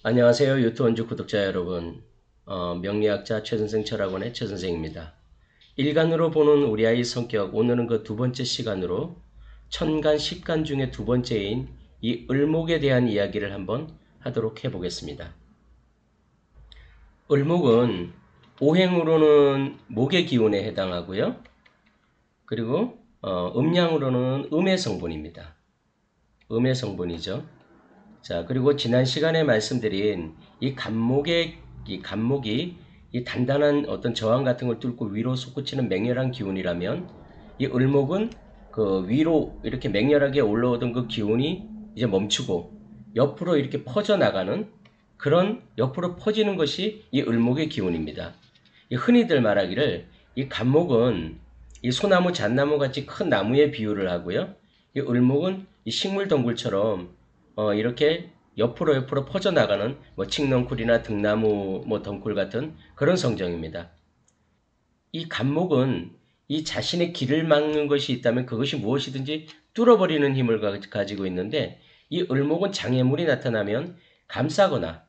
안녕하세요. 유튜원주 구독자 여러분. 명리학자 최선생 철학원의 최선생입니다. 일간으로 보는 우리 아이 성격, 오늘은 그 두 번째 시간으로 천간, 십간 중에 두 번째인 이 을목에 대한 이야기를 한번 하도록 해보겠습니다. 을목은 오행으로는 목의 기운에 해당하고요. 그리고 음양으로는 음의 성분입니다. 음의 성분이죠. 자, 그리고 지난 시간에 말씀드린 이 간목이 이 단단한 어떤 저항 같은 걸 뚫고 위로 솟구치는 맹렬한 기운이라면 이 을목은 그 위로 이렇게 맹렬하게 올라오던 그 기운이 이제 멈추고 옆으로 이렇게 퍼져나가는 그런 옆으로 퍼지는 것이 이 을목의 기운입니다. 이 흔히들 말하기를 이 간목은 이 소나무, 잣나무 같이 큰 나무에 비유를 하고요. 이 을목은 이 식물 덩굴처럼 이렇게 옆으로 퍼져나가는 뭐 칡넝쿨이나 등나무 뭐 덩굴 같은 그런 성정입니다. 이 간목은 이 자신의 길을 막는 것이 있다면 그것이 무엇이든지 뚫어버리는 힘을 가지고 있는데 이 을목은 장애물이 나타나면 감싸거나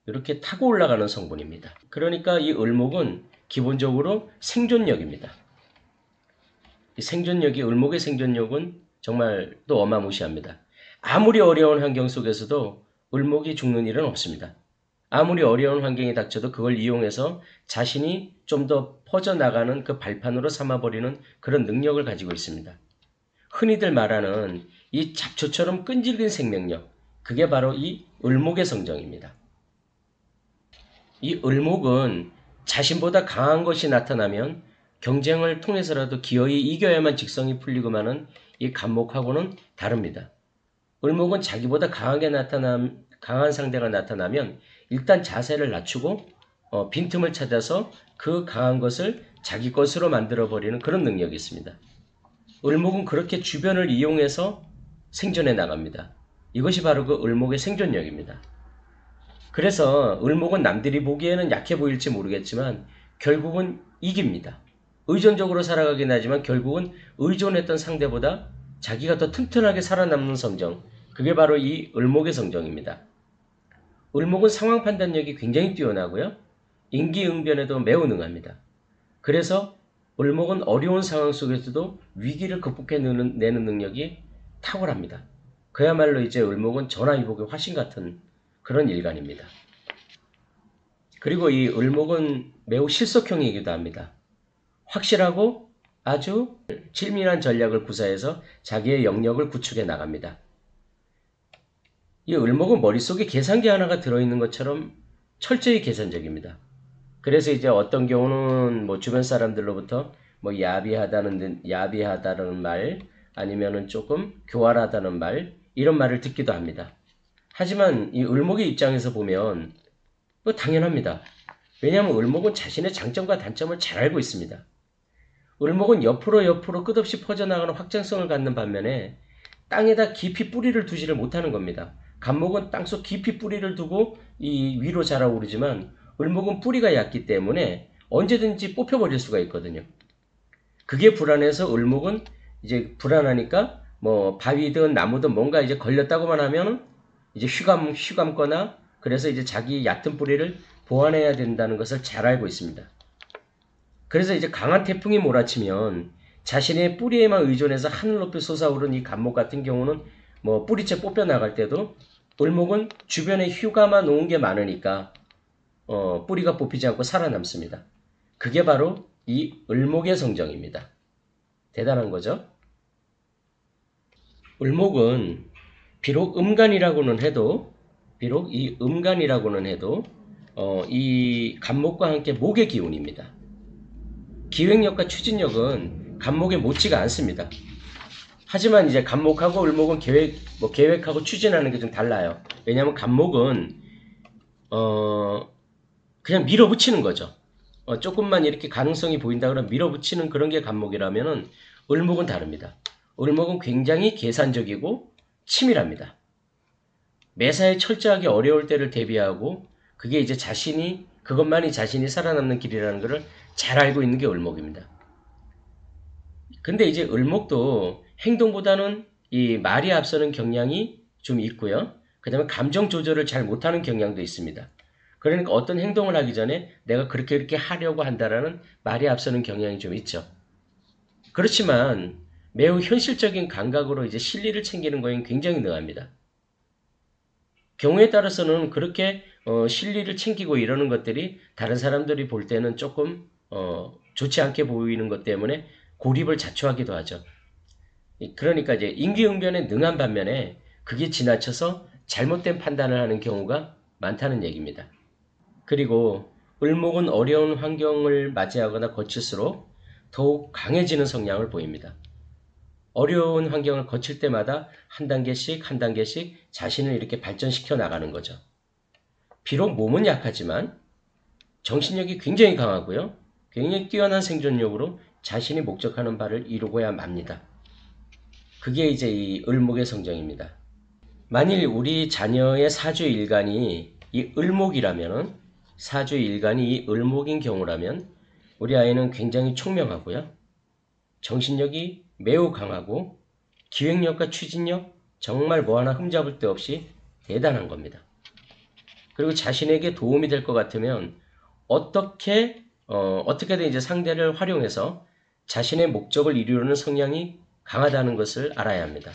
이렇게 타고 올라가는 성분입니다. 그러니까 이 을목은 기본적으로 생존력입니다. 이 생존력이 을목의 생존력은 정말 또 어마무시합니다. 아무리 어려운 환경 속에서도 을목이 죽는 일은 없습니다. 아무리 어려운 환경이 닥쳐도 그걸 이용해서 자신이 좀 더 퍼져나가는 그 발판으로 삼아버리는 그런 능력을 가지고 있습니다. 흔히들 말하는 이 잡초처럼 끈질긴 생명력, 그게 바로 이 을목의 성정입니다. 이 을목은 자신보다 강한 것이 나타나면 경쟁을 통해서라도 기어이 이겨야만 직성이 풀리고만은 이 간목하고는 다릅니다. 을목은 자기보다 강한 상대가 나타나면 일단 자세를 낮추고 빈틈을 찾아서 그 강한 것을 자기 것으로 만들어버리는 그런 능력이 있습니다. 을목은 그렇게 주변을 이용해서 생존해 나갑니다. 이것이 바로 그 을목의 생존력입니다. 그래서 을목은 남들이 보기에는 약해 보일지 모르겠지만 결국은 이깁니다. 의존적으로 살아가긴 하지만 결국은 의존했던 상대보다 자기가 더 튼튼하게 살아남는 성정, 그게 바로 이 을목의 성정입니다. 을목은 상황 판단력이 굉장히 뛰어나고요. 인기응변에도 매우 능합니다. 그래서 을목은 어려운 상황 속에서도 위기를 극복해내는 능력이 탁월합니다. 그야말로 이제 을목은 전화위복의 화신 같은 그런 일간입니다. 그리고 이 을목은 매우 실속형이기도 합니다. 확실하고 아주 질밀한 전략을 구사해서 자기의 영역을 구축해 나갑니다. 이 을목은 머릿속에 계산기 하나가 들어있는 것처럼 철저히 계산적입니다. 그래서 이제 어떤 경우는 뭐 주변 사람들로부터 뭐 야비하다는 말, 아니면은 조금 교활하다는 말, 이런 말을 듣기도 합니다. 하지만 이 을목의 입장에서 보면 뭐 당연합니다. 왜냐하면 을목은 자신의 장점과 단점을 잘 알고 있습니다. 을목은 옆으로 끝없이 퍼져나가는 확장성을 갖는 반면에 땅에다 깊이 뿌리를 두지를 못하는 겁니다. 간목은 땅속 깊이 뿌리를 두고 이 위로 자라오르지만 을목은 뿌리가 얕기 때문에 언제든지 뽑혀버릴 수가 있거든요. 그게 불안해서 을목은 이제 불안하니까 뭐 바위든 나무든 뭔가 이제 걸렸다고만 하면 이제 휘감거나 그래서 이제 자기 얕은 뿌리를 보완해야 된다는 것을 잘 알고 있습니다. 그래서 이제 강한 태풍이 몰아치면 자신의 뿌리에만 의존해서 하늘 높이 솟아오른 이 간목 같은 경우는 뭐 뿌리채 뽑혀 나갈 때도 을목은 주변에 휴가만 놓은 게 많으니까 뿌리가 뽑히지 않고 살아남습니다. 그게 바로 이 을목의 성정입니다. 대단한 거죠. 을목은 비록 음간이라고는 해도 이 간목과 함께 목의 기운입니다. 기획력과 추진력은 간목에 못지가 않습니다. 하지만 이제 간목하고 을목은 계획하고 추진하는 게 좀 달라요. 왜냐하면 간목은 그냥 밀어붙이는 거죠. 조금만 이렇게 가능성이 보인다 그러면 밀어붙이는 그런 게 간목이라면은 을목은 다릅니다. 을목은 굉장히 계산적이고 치밀합니다. 매사에 철저하게 어려울 때를 대비하고 그게 이제 그것만이 자신이 살아남는 길이라는 것을 잘 알고 있는 게 을목입니다. 근데 이제 을목도 행동보다는 이 말이 앞서는 경향이 좀 있고요. 그 다음에 감정 조절을 잘 못하는 경향도 있습니다. 그러니까 어떤 행동을 하기 전에 내가 그렇게 하려고 한다라는 말이 앞서는 경향이 좀 있죠. 그렇지만 매우 현실적인 감각으로 이제 실리를 챙기는 거에는 굉장히 능합니다. 경우에 따라서는 그렇게 실리를 챙기고 이러는 것들이 다른 사람들이 볼 때는 조금 좋지 않게 보이는 것 때문에 고립을 자초하기도 하죠. 그러니까 이제 임기응변에 능한 반면에 그게 지나쳐서 잘못된 판단을 하는 경우가 많다는 얘기입니다. 그리고 을목은 어려운 환경을 맞이하거나 거칠수록 더욱 강해지는 성향을 보입니다. 어려운 환경을 거칠 때마다 한 단계씩 한 단계씩 자신을 이렇게 발전시켜 나가는 거죠. 비록 몸은 약하지만 정신력이 굉장히 강하고요. 굉장히 뛰어난 생존력으로 자신이 목적하는 바를 이루고야 맙니다. 그게 이제 이 을목의 성정입니다. 만일 우리 자녀의 사주 일간이 이 을목이라면은 사주 일간이 이 을목인 경우라면 우리 아이는 굉장히 총명하고요. 정신력이 매우 강하고 기획력과 추진력 정말 뭐 하나 흠잡을 데 없이 대단한 겁니다. 그리고 자신에게 도움이 될 것 같으면 어떻게든 이제 상대를 활용해서 자신의 목적을 이루려는 성향이 강하다는 것을 알아야 합니다.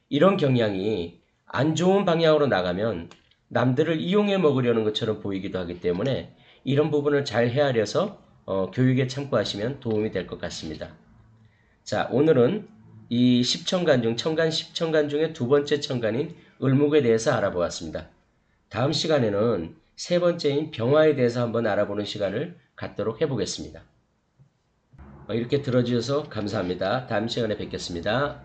이런 경향이 안 좋은 방향으로 나가면 남들을 이용해 먹으려는 것처럼 보이기도 하기 때문에 이런 부분을 잘 헤아려서 교육에 참고하시면 도움이 될 것 같습니다. 자, 오늘은 이 10천간 중 천간 10천간 중에 두 번째 천간인 을목에 대해서 알아보았습니다. 다음 시간에는 세 번째인 병화에 대해서 한번 알아보는 시간을 갖도록 해보겠습니다. 이렇게 들어주셔서 감사합니다. 다음 시간에 뵙겠습니다.